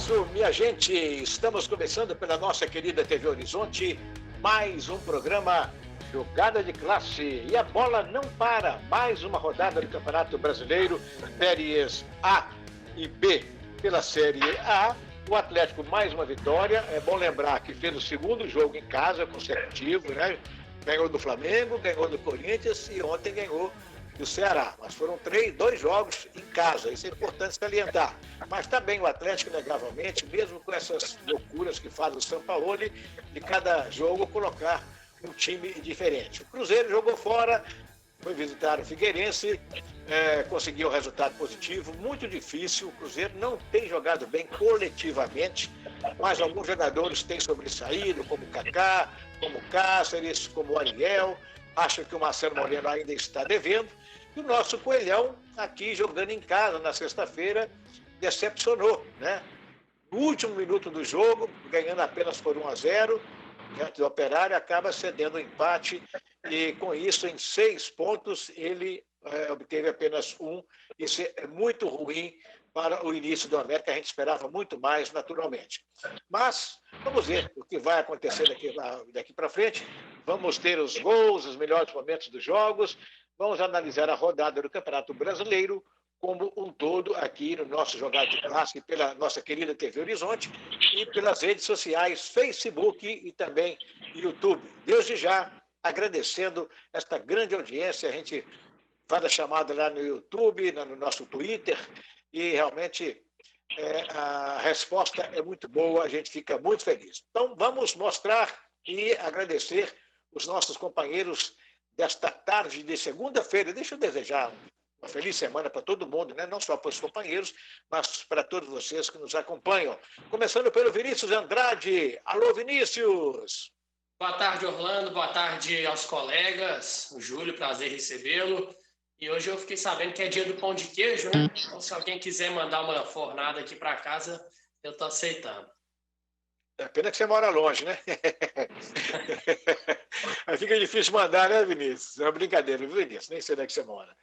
abraço, minha gente. Estamos começando pela nossa querida TV Horizonte, mais um programa Jogada de Classe. E a bola não para. Mais uma rodada do Campeonato Brasileiro, séries A e B. Pela Série A, o Atlético mais uma vitória. É bom lembrar que fez o segundo jogo em casa consecutivo, né? Ganhou do Flamengo, ganhou do Corinthians e ontem ganhou do Ceará. Mas foram dois jogos em casa, isso é importante salientar. Mas também o Atlético, inegavelmente, mesmo com essas loucuras que faz o Sampaoli, de cada jogo colocar um time diferente. O Cruzeiro jogou fora, foi visitar o Figueirense, conseguiu um resultado positivo, muito difícil. O Cruzeiro não tem jogado bem coletivamente, mas alguns jogadores têm sobressaído, como o Kaká, como o Cáceres, como o Ariel. Acho que o Marcelo Moreno ainda está devendo. E o nosso Coelhão, aqui jogando em casa na sexta-feira, decepcionou, né? No último minuto do jogo, ganhando apenas por 1-0, diante do Operário, acaba cedendo o empate e, com isso, em 6 pontos, ele obteve apenas 1. Isso é muito ruim para o início do América, a gente esperava muito mais, naturalmente. Mas vamos ver o que vai acontecer daqui para frente. Vamos ter os gols, os melhores momentos dos jogos. Vamos analisar a rodada do Campeonato Brasileiro como um todo aqui no nosso Jogada de Classe, pela nossa querida TV Horizonte e pelas redes sociais, Facebook e também YouTube. Desde já, agradecendo esta grande audiência, a gente faz a chamada lá no YouTube, no nosso Twitter, e realmente a resposta é muito boa, a gente fica muito feliz. Então, vamos mostrar e agradecer os nossos companheiros desta tarde de segunda-feira. Deixa eu desejar uma feliz semana para todo mundo, né? Não só para os companheiros, mas para todos vocês que nos acompanham. Começando pelo Vinícius Andrade. Alô, Vinícius! Boa tarde, Orlando. Boa tarde aos colegas. O Júlio, prazer recebê-lo. E hoje eu fiquei sabendo que é dia do pão de queijo, né? Então, se alguém quiser mandar uma fornada aqui para casa, eu estou aceitando. É pena que você mora longe, né? Aí fica difícil mandar, né, Vinícius? É uma brincadeira, Vinícius? Nem sei onde é que você mora.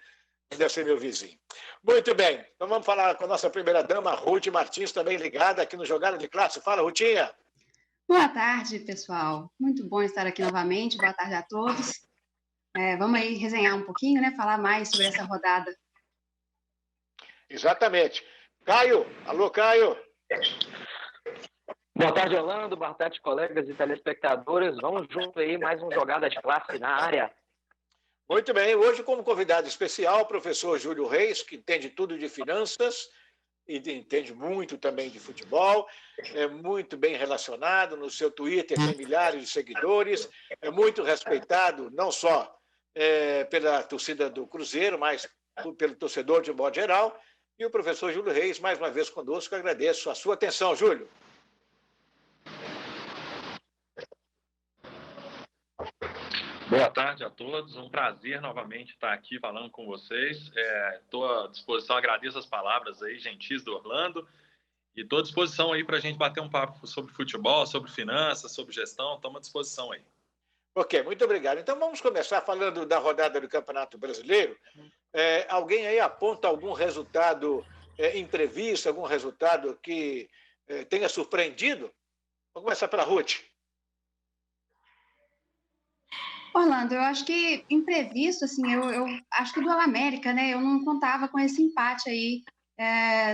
Deve ser meu vizinho. Muito bem, então vamos falar com a nossa primeira-dama, Ruth Martins, também ligada aqui no Jogada de Classe. Fala, Rutinha. Boa tarde, pessoal. Muito bom estar aqui novamente. Boa tarde a todos. Vamos aí resenhar um pouquinho, né? Falar mais sobre essa rodada. Exatamente. Caio, alô, Caio. Boa tarde, Orlando. Boa tarde, colegas e telespectadores. Vamos junto aí, mais um Jogada de Classe na área. Muito bem. Hoje, como convidado especial, o professor Júlio Reis, que entende tudo de finanças e entende muito também de futebol, é muito bem relacionado, no seu Twitter tem milhares de seguidores, é muito respeitado não só pela torcida do Cruzeiro, mas pelo torcedor de modo geral. E o professor Júlio Reis, mais uma vez conosco, agradeço a sua atenção, Júlio. Boa tarde a todos, um prazer novamente estar aqui falando com vocês. Estou à disposição, agradeço as palavras aí gentis do Orlando e estou à disposição aí para a gente bater um papo sobre futebol, sobre finanças, sobre gestão, estamos à disposição aí. Ok, muito obrigado. Então vamos começar falando da rodada do Campeonato Brasileiro. Alguém aí aponta algum resultado imprevisto, algum resultado que tenha surpreendido? Vamos começar pela Ruth. Orlando, eu acho que imprevisto, assim, eu acho que do América, né? Eu não contava com esse empate aí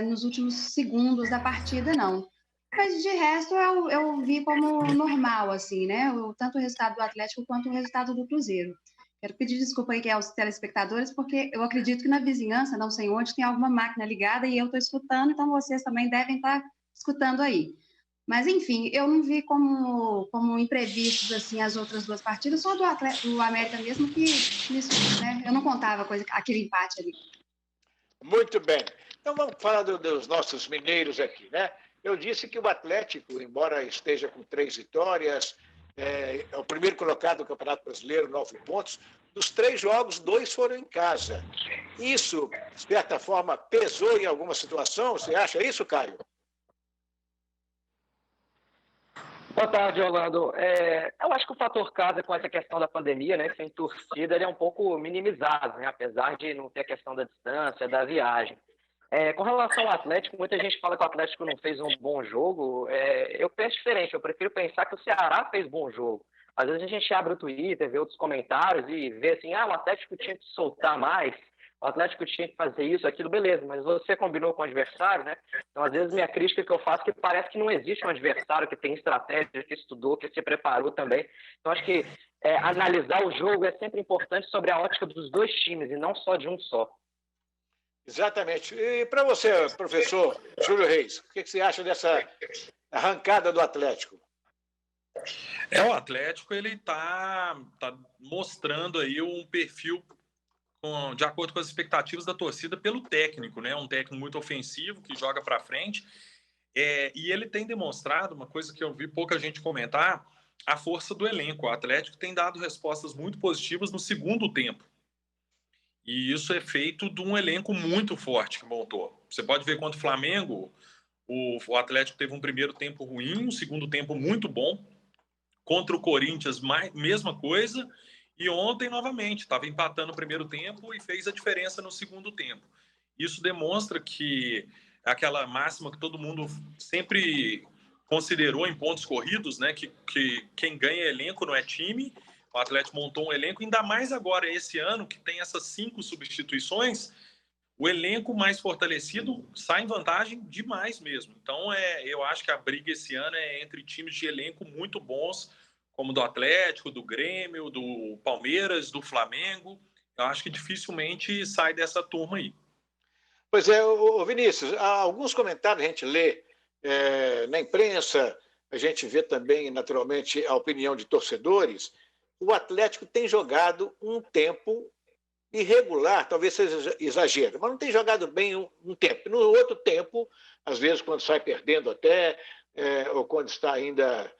nos últimos segundos da partida, não. Mas de resto eu vi como normal, assim, né? Tanto o resultado do Atlético quanto o resultado do Cruzeiro. Quero pedir desculpa aí aos telespectadores, porque eu acredito que na vizinhança, não sei onde, tem alguma máquina ligada e eu estou escutando, então vocês também devem estar escutando aí. Mas, enfim, eu não vi como imprevistos assim, as outras duas partidas, só do América mesmo, que isso, né? Eu não contava com aquele empate ali. Muito bem. Então vamos falar dos nossos mineiros aqui, né? Eu disse que o Atlético, embora esteja com 3 vitórias, é o primeiro colocado do Campeonato Brasileiro, 9 pontos. Dos 3 jogos, 2 foram em casa. Isso, de certa forma, pesou em alguma situação? Você acha isso, Caio? Boa tarde, Orlando. Eu acho que o fator casa com essa questão da pandemia, né, sem torcida, ele é um pouco minimizado, né, apesar de não ter a questão da distância, da viagem. Com relação ao Atlético, muita gente fala que o Atlético não fez um bom jogo. Eu penso diferente, eu prefiro pensar que o Ceará fez bom jogo. Às vezes a gente abre o Twitter, vê outros comentários e vê assim, o Atlético tinha que soltar mais, o Atlético tinha que fazer isso, aquilo, beleza, mas você combinou com o adversário, né? Então, às vezes, minha crítica que eu faço é que parece que não existe um adversário que tem estratégia, que estudou, que se preparou também. Então, acho que analisar o jogo é sempre importante sobre a ótica dos dois times e não só de um só. Exatamente. E para você, professor Júlio Reis, o que você acha dessa arrancada do Atlético? O Atlético ele tá mostrando aí um perfil de acordo com as expectativas da torcida pelo técnico, né? Um técnico muito ofensivo que joga para frente, e ele tem demonstrado uma coisa que eu vi pouca gente comentar, a força do elenco. O Atlético tem dado respostas muito positivas no segundo tempo. E isso é feito de um elenco muito forte que montou. Você pode ver contra o Flamengo, o Atlético teve um primeiro tempo ruim, um segundo tempo muito bom. Contra o Corinthians, mesma coisa. E ontem, novamente, estava empatando o primeiro tempo e fez a diferença no segundo tempo. Isso demonstra que aquela máxima que todo mundo sempre considerou em pontos corridos, né, que quem ganha elenco não é time. O Atlético montou um elenco, ainda mais agora, esse ano, que tem essas 5 substituições, o elenco mais fortalecido sai em vantagem demais mesmo. Então, eu acho que a briga esse ano é entre times de elenco muito bons, como do Atlético, do Grêmio, do Palmeiras, do Flamengo. Eu acho que dificilmente sai dessa turma aí. Pois é, Vinícius, alguns comentários a gente lê na imprensa, a gente vê também, naturalmente, a opinião de torcedores. O Atlético tem jogado um tempo irregular, talvez seja exagero, mas não tem jogado bem um tempo. No outro tempo, às vezes, quando sai perdendo até, ou quando está ainda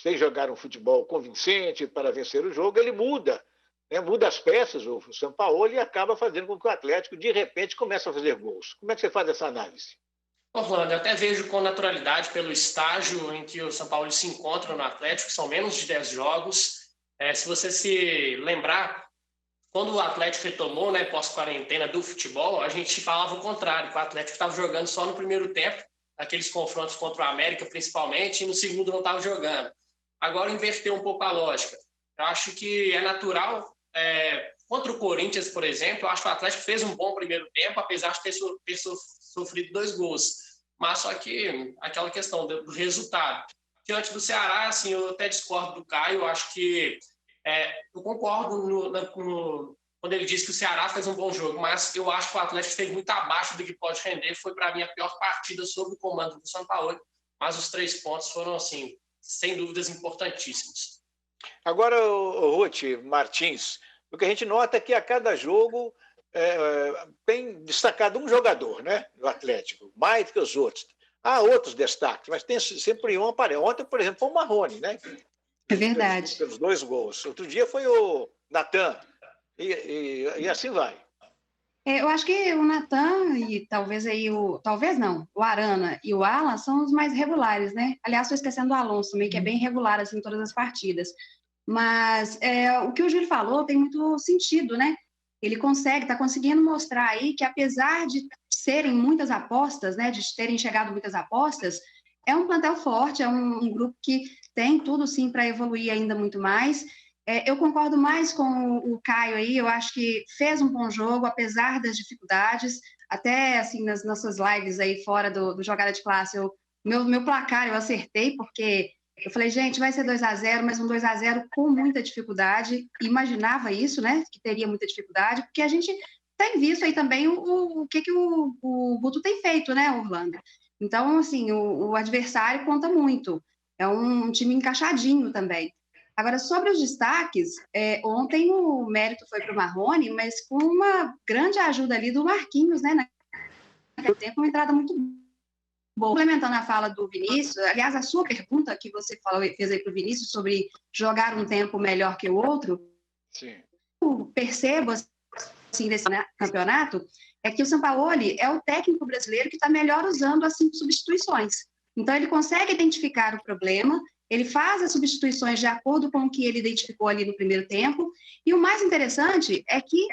sem jogar um futebol convincente para vencer o jogo, ele muda, né? Muda as peças, o Sampaoli, e acaba fazendo com que o Atlético, de repente, comece a fazer gols. Como é que você faz essa análise? Orlando, eu até vejo com naturalidade pelo estágio em que o São Paulo se encontra no Atlético, que são menos de 10 jogos. Se você se lembrar, quando o Atlético retomou, né, pós-quarentena do futebol, a gente falava o contrário, que o Atlético estava jogando só no primeiro tempo, aqueles confrontos contra o América principalmente, e no segundo não estava jogando. Agora inverteu um pouco a lógica. Eu acho que é natural. Contra o Corinthians, por exemplo, eu acho que o Atlético fez um bom primeiro tempo, apesar de ter sofrido 2 gols. Mas só que aquela questão do resultado. Diante do Ceará, assim, eu até discordo do Caio, eu acho que eu concordo quando ele diz que o Ceará fez um bom jogo, mas eu acho que o Atlético esteve muito abaixo do que pode render. Foi, para mim, a pior partida sob o comando do Sampaoli, mas os 3 pontos foram, assim, sem dúvidas, importantíssimos. Agora, Ruth Martins, o que a gente nota é que a cada jogo tem destacado um jogador, né, do Atlético, mais do que os outros. Há outros destaques, mas tem sempre um aparelho. Ontem, por exemplo, foi o Marrone, né? É verdade. Pelos 2 gols. Outro dia foi o Natan. E assim vai. Eu acho que o Natan e talvez aí talvez não, o Arana e o Alan são os mais regulares, né? Aliás, estou esquecendo do Alonso também, que é bem regular assim, em todas as partidas. Mas o que o Júlio falou tem muito sentido, né? Ele está conseguindo mostrar aí que, apesar de serem muitas apostas, né, de terem chegado muitas apostas, é um plantel forte, é um grupo que tem tudo, sim, para evoluir ainda muito mais. Eu concordo mais com o Caio aí, eu acho que fez um bom jogo, apesar das dificuldades, até, assim, nas nossas lives aí fora do Jogada de Classe, meu placar eu acertei, porque eu falei, gente, vai ser 2-0, mas um 2-0 com muita dificuldade. Imaginava isso, né? Que teria muita dificuldade, porque a gente tem visto aí também o que o Guto tem feito, né, Orlando? Então, assim, o adversário conta muito. É um time encaixadinho também. Agora, sobre os destaques, ontem o mérito foi para o Marrone, mas com uma grande ajuda ali do Marquinhos, né? Naquele tempo, uma entrada muito boa. Complementando a fala do Vinícius, aliás, a sua pergunta que você fez aí para o Vinícius sobre jogar um tempo melhor que o outro, sim, eu percebo, assim, nesse campeonato, é que o Sampaoli é o técnico brasileiro que está melhor usando as 5 substituições. Então, ele consegue identificar o problema ele faz as substituições de acordo com o que ele identificou ali no primeiro tempo, e o mais interessante é que,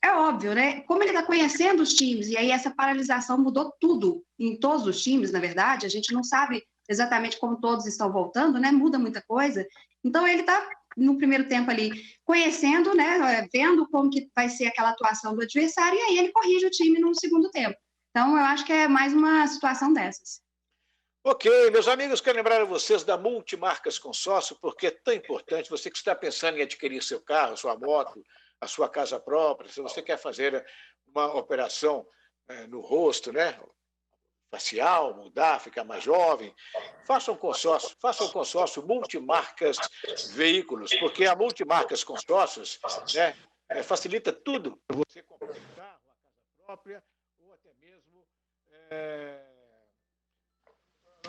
é óbvio, né? Como ele está conhecendo os times, e aí essa paralisação mudou tudo em todos os times, na verdade, a gente não sabe exatamente como todos estão voltando, né? Muda muita coisa. Então, ele está, no primeiro tempo ali, conhecendo, né? Vendo como que vai ser aquela atuação do adversário, e aí ele corrige o time no segundo tempo. Então, eu acho que é mais uma situação dessas. Ok, meus amigos, quero lembrar a vocês da Multimarcas Consórcio, porque é tão importante, você que está pensando em adquirir seu carro, sua moto, a sua casa própria, se você quer fazer uma operação no rosto, né? Facial, mudar, ficar mais jovem, faça um consórcio Multimarcas Veículos, porque a Multimarcas Consórcios, né, facilita tudo para você comprar um carro, uma casa própria, ou até mesmo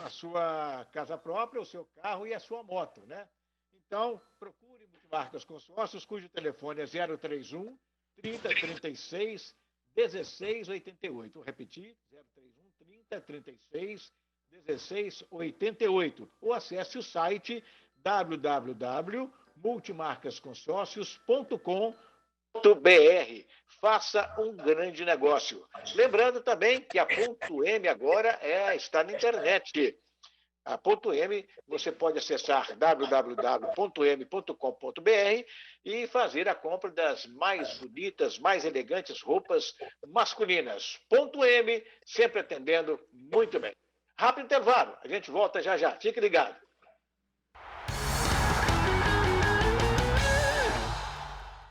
a sua casa própria, o seu carro e a sua moto, né? Então, procure Multimarcas Consórcios, cujo telefone é 031 3036 1688. Vou repetir, 031 3036 1688. Ou acesse o site www.multimarcasconsórcios.com.br. Faça um grande negócio. Lembrando também que a Ponto M agora está na internet. A Ponto M, você pode acessar www.m.com.br e fazer a compra das mais bonitas, mais elegantes roupas masculinas. Ponto M, sempre atendendo muito bem. Rápido intervalo, a gente volta já já. Fique ligado.